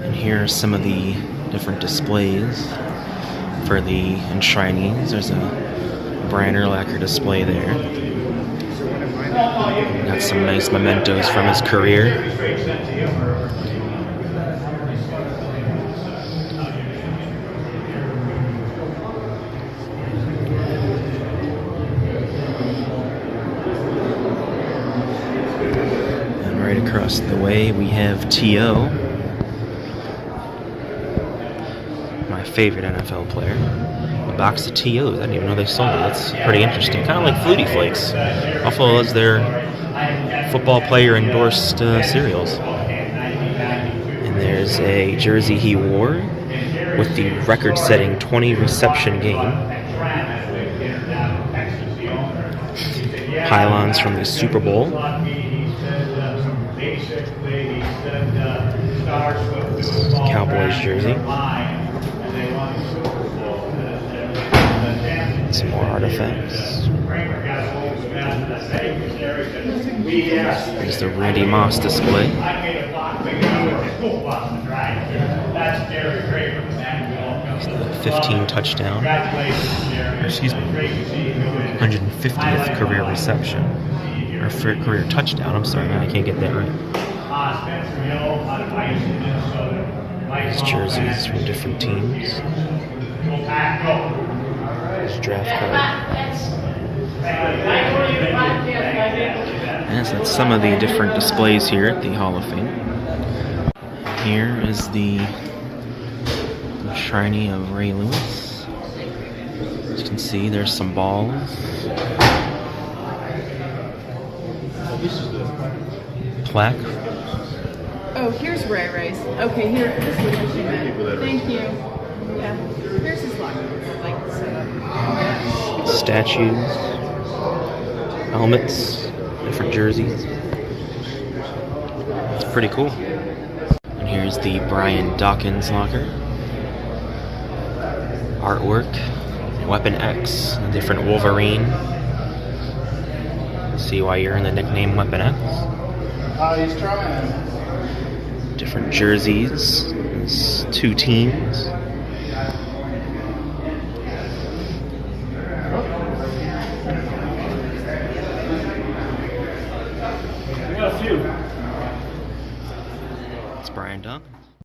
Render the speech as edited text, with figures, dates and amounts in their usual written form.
And here are some of the different displays for the enshrinees. There's a Brian Urlacher display there. Got some nice mementos from his career. And right across the way we have T.O., my favorite NFL player. A box of T.O.'s. I didn't even know they sold it. That's pretty interesting. Kind of like Flutie Flakes. Also as their football player endorsed cereals. And there's a jersey he wore with the record-setting 20 reception game. Pylons from the Super Bowl. Cowboys jersey. Some more artifacts. There's the Randy Moss display. It's the 15 touchdown. Excuse me. 150th career reception. Or career touchdown. I'm sorry, I can't get that right. These jerseys from different teams. This draft card. And so that's some of the different displays here at the Hall of Fame. Here is the shiny of Ray Lewis. As you can see, there's some balls. Plaque. Oh, here's Ray Ray's. Okay, here. This is what you meant. Thank you. Yeah. Here's his locker. Like set up. Statues. Helmets. Different jerseys. It's pretty cool. And here's the Brian Dawkins locker. Artwork. Weapon X. A different Wolverine. See why you're in the nickname Weapon X. He's trying. Different jerseys. There's two teams.